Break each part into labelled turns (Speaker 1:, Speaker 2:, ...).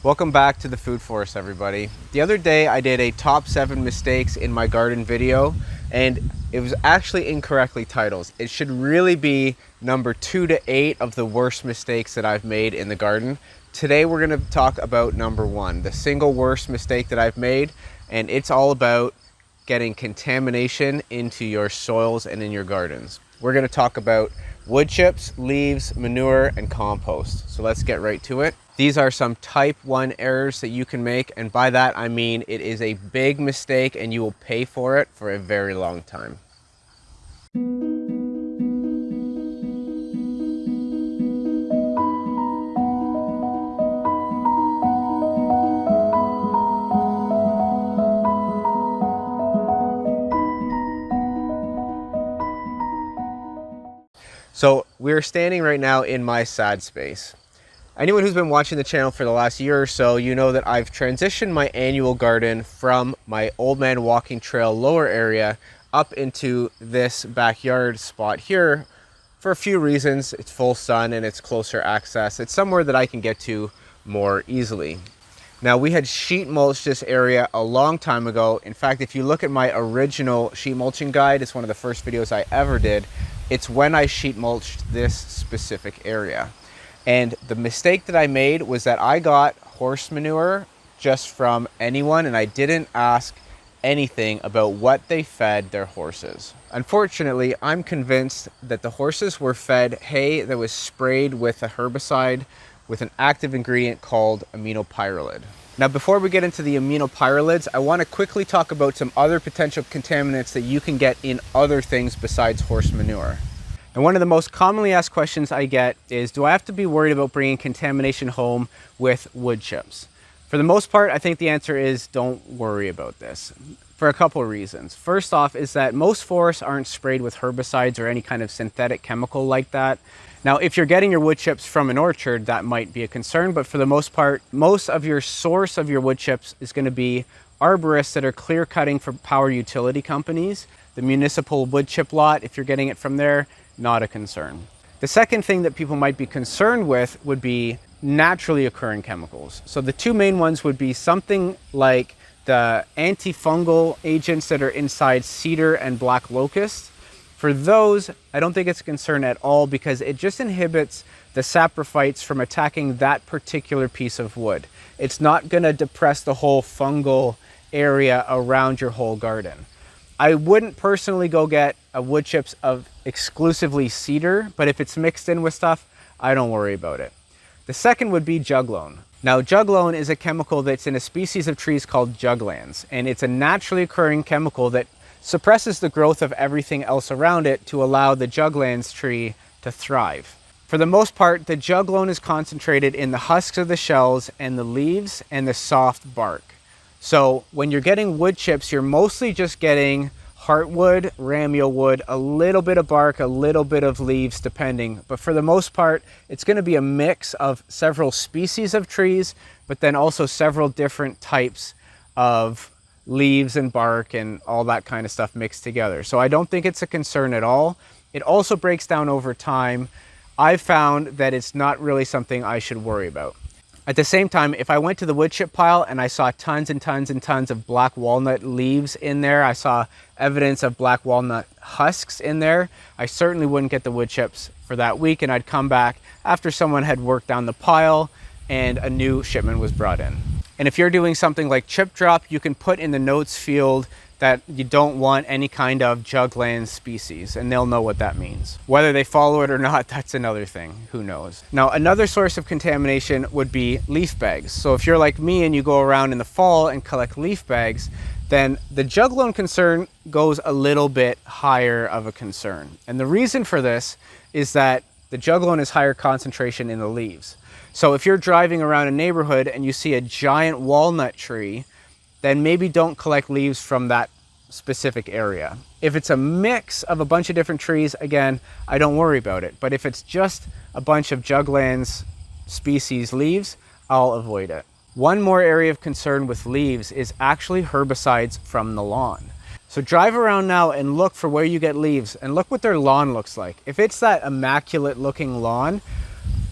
Speaker 1: Welcome back to the Food Forest, everybody. The other day I did a top 7 mistakes in my garden video, and it was actually incorrectly titled. It should really be number 2 to 8 of the worst mistakes that I've made in the garden. Today we're going to talk about number 1, the single worst mistake that I've made, and it's all about getting contamination into your soils and in your gardens. We're going to talk about wood chips, leaves, manure, and compost. So let's get right to it. These are some type 1 errors that you can make, and by that I mean it is a big mistake and you will pay for it for a very long time. So we're standing right now in my sad space. Anyone who's been watching the channel for the last year or so, you know that I've transitioned my annual garden from my Old Man Walking Trail lower area up into this backyard spot here for a few reasons. It's full sun and it's closer access. It's somewhere that I can get to more easily. Now, we had sheet mulched this area a long time ago. In fact, if you look at my original sheet mulching guide, it's one of the first videos I ever did. It's when I sheet mulched this specific area. And the mistake that I made was that I got horse manure just from anyone, and I didn't ask anything about what they fed their horses. Unfortunately, I'm convinced that the horses were fed hay that was sprayed with a herbicide with an active ingredient called Aminopyralid. Now, before we get into the Aminopyralids, I want to quickly talk about some other potential contaminants that you can get in other things besides horse manure. And one of the most commonly asked questions I get is, do I have to be worried about bringing contamination home with wood chips? For the most part, I think the answer is don't worry about this for a couple of reasons. First off is that most forests aren't sprayed with herbicides or any kind of synthetic chemical like that. Now, if you're getting your wood chips from an orchard, that might be a concern, but for the most part, most of your source of your wood chips is going to be arborists that are clear cutting for power utility companies. The municipal wood chip lot, if you're getting it from there, not a concern. The second thing that people might be concerned with would be naturally occurring chemicals. So the two main ones would be something like the antifungal agents that are inside cedar and black locust. For those, I don't think it's a concern at all because it just inhibits the saprophytes from attacking that particular piece of wood. It's not going to depress the whole fungal area around your whole garden. I wouldn't personally go get a wood chips of exclusively cedar, but if it's mixed in with stuff, I don't worry about it. The second would be juglone. Now, juglone is a chemical that's in a species of trees called juglands, and it's a naturally occurring chemical that suppresses the growth of everything else around it to allow the juglands tree to thrive. For the most part, the juglone is concentrated in the husks of the shells and the leaves and the soft bark. So when you're getting wood chips, you're mostly just getting heartwood, ramio wood, a little bit of bark, a little bit of leaves depending. But for the most part, it's going to be a mix of several species of trees, but then also several different types of leaves and bark and all that kind of stuff mixed together. So I don't think it's a concern at all. It also breaks down over time. I've found that it's not really something I should worry about. At the same time, if I went to the wood chip pile and I saw tons and tons and tons of black walnut leaves in there, I saw evidence of black walnut husks in there, I certainly wouldn't get the wood chips for that week, and I'd come back after someone had worked down the pile and a new shipment was brought in. And if you're doing something like chip drop, you can put in the notes field that you don't want any kind of jugland species, and they'll know what that means. Whether they follow it or not, that's another thing. Who knows? Now, another source of contamination would be leaf bags. So if you're like me and you go around in the fall and collect leaf bags, then the juglone concern goes a little bit higher of a concern. And the reason for this is that the juglone is higher concentration in the leaves. So if you're driving around a neighborhood and you see a giant walnut tree, then maybe don't collect leaves from that specific area. If it's a mix of a bunch of different trees, again, I don't worry about it. But if it's just a bunch of juglands species leaves, I'll avoid it. One more area of concern with leaves is actually herbicides from the lawn. So drive around now and look for where you get leaves and look what their lawn looks like. If it's that immaculate looking lawn,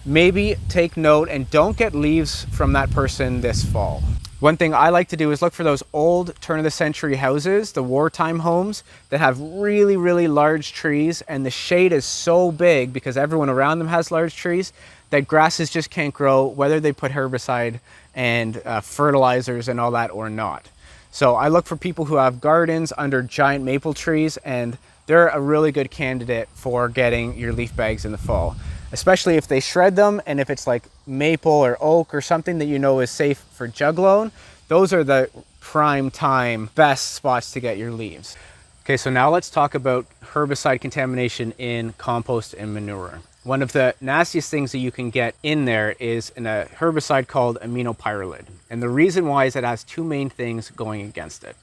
Speaker 1: maybe take note and don't get leaves from that person this fall. One thing I like to do is look for those old turn of the century houses, the wartime homes that have really, really large trees, and the shade is so big because everyone around them has large trees that grasses just can't grow, whether they put herbicide and fertilizers and all that or not. So I look for people who have gardens under giant maple trees, and they're a really good candidate for getting your leaf bags in the fall, especially if they shred them, and if it's like maple or oak or something that you know is safe for jug loan. Those are the prime time best spots to get your leaves. Okay, so now let's talk about herbicide contamination in compost and manure. One of the nastiest things that you can get in there is a herbicide called Aminopyralid. And the reason why is it has two main things going against it.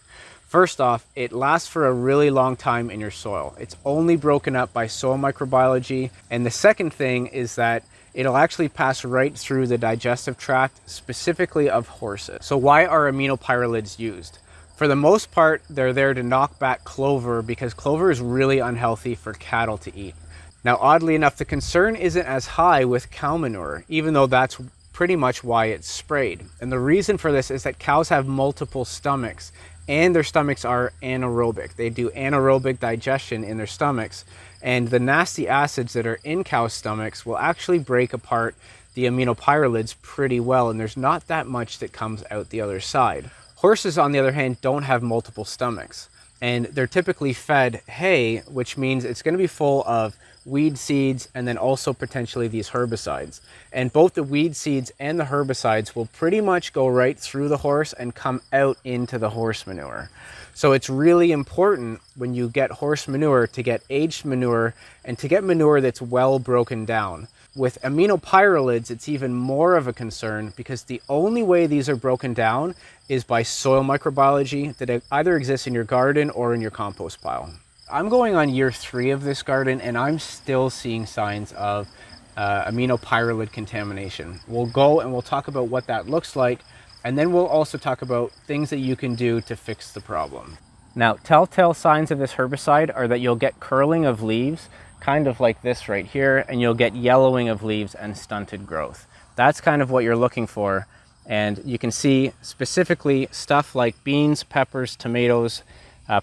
Speaker 1: First off, it lasts for a really long time in your soil. It's only broken up by soil microbiology. And the second thing is that it'll actually pass right through the digestive tract, specifically of horses. So why are aminopyralids used? For the most part, they're there to knock back clover because clover is really unhealthy for cattle to eat. Now, oddly enough, the concern isn't as high with cow manure, even though that's pretty much why it's sprayed. And the reason for this is that cows have multiple stomachs, and their stomachs are anaerobic. They do anaerobic digestion in their stomachs, and the nasty acids that are in cow stomachs will actually break apart the aminopyralids pretty well, and there's not that much that comes out the other side. Horses, on the other hand, don't have multiple stomachs, and they're typically fed hay, which means it's going to be full of weed seeds and then also potentially these herbicides. And both the weed seeds and the herbicides will pretty much go right through the horse and come out into the horse manure. So it's really important when you get horse manure to get aged manure and to get manure that's well broken down. With aminopyralids, it's even more of a concern because the only way these are broken down is by soil microbiology that either exists in your garden or in your compost pile. I'm going on year 3 of this garden, and I'm still seeing signs of aminopyralid contamination. We'll go and we'll talk about what that looks like, and then we'll also talk about things that you can do to fix the problem. Now, telltale signs of this herbicide are that you'll get curling of leaves, kind of like this right here, and you'll get yellowing of leaves and stunted growth. That's kind of what you're looking for. And you can see specifically stuff like beans, peppers, tomatoes,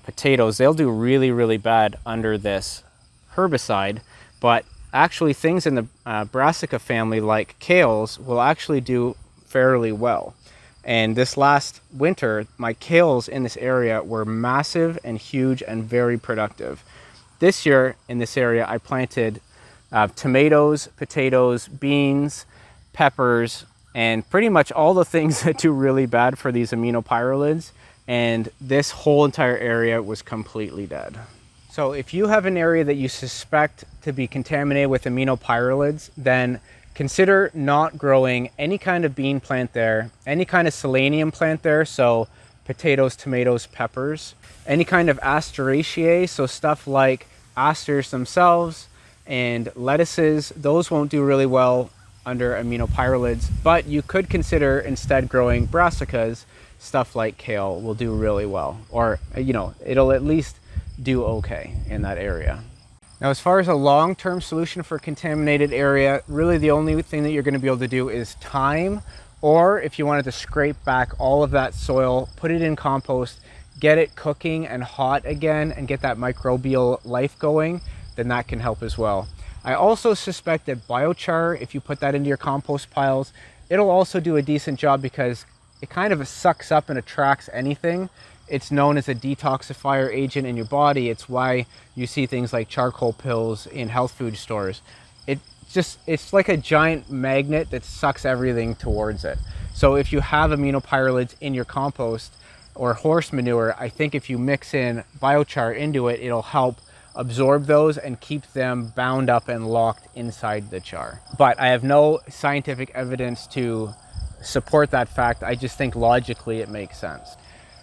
Speaker 1: potatoes, they'll do really, really bad under this herbicide, but actually things in the brassica family like kales will actually do fairly well. And this last winter, my kales in this area were massive and huge and very productive. This year in this area, I planted tomatoes, potatoes, beans, peppers, and pretty much all the things that do really bad for these aminopyralids. And this whole entire area was completely dead. So if you have an area that you suspect to be contaminated with aminopyralids, then consider not growing any kind of bean plant there, any kind of selenium plant there, so potatoes, tomatoes, peppers, any kind of asteraceae, so stuff like asters themselves and lettuces, those won't do really well under aminopyralids, but you could consider instead growing brassicas. Stuff like kale will do really well, or it'll at least do okay in that area. Now, as far as a long-term solution for a contaminated area, really the only thing that you're going to be able to do is time, or if you wanted to scrape back all of that soil, put it in compost, get it cooking and hot again, and get that microbial life going, then that can help as well. I also suspect that biochar, if you put that into your compost piles, it'll also do a decent job because it kind of sucks up and attracts anything. It's known as a detoxifier agent in your body. It's why you see things like charcoal pills in health food stores. It's like a giant magnet that sucks everything towards it. So if you have aminopyralids in your compost or horse manure, I think if you mix in biochar into it, it'll help absorb those and keep them bound up and locked inside the char. But I have no scientific evidence to support that fact. I just think logically it makes sense.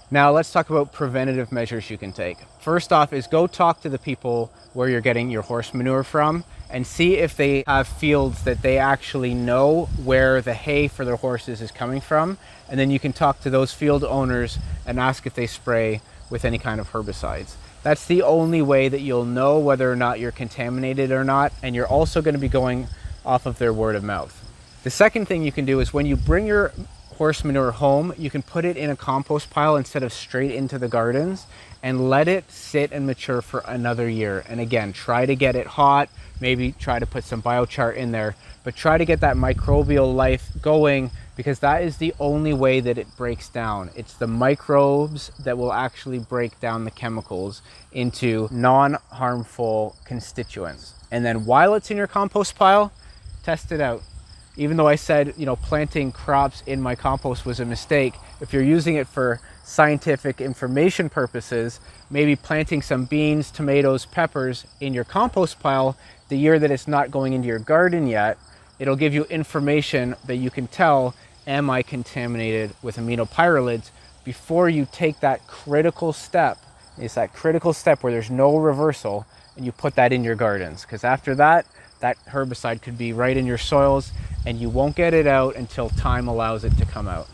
Speaker 1: Now let's talk about preventative measures you can take. First off is go talk to the people where you're getting your horse manure from and see if they have fields that they actually know where the hay for their horses is coming from. And then you can talk to those field owners and ask if they spray with any kind of herbicides. That's the only way that you'll know whether or not you're contaminated or not. And you're also going to be going off of their word of mouth. The second thing you can do is when you bring your horse manure home, you can put it in a compost pile instead of straight into the gardens and let it sit and mature for another year. And again, try to get it hot, maybe try to put some biochar in there, but try to get that microbial life going, because that is the only way that it breaks down. It's the microbes that will actually break down the chemicals into non-harmful constituents. And then while it's in your compost pile, test it out. Even though I said, planting crops in my compost was a mistake, if you're using it for scientific information purposes, maybe planting some beans, tomatoes, peppers in your compost pile the year that it's not going into your garden yet, it'll give you information that you can tell, am I contaminated with aminopyralids, before you take that critical step. It's that critical step where there's no reversal, and you put that in your gardens. Because after that, that herbicide could be right in your soils, and you won't get it out until time allows it to come out.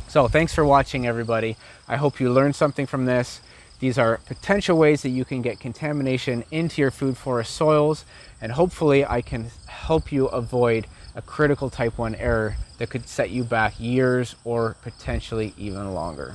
Speaker 1: So thanks for watching, everybody. I hope you learned something from this. These are potential ways that you can get contamination into your food forest soils, and hopefully I can help you avoid a critical type 1 error that could set you back years or potentially even longer.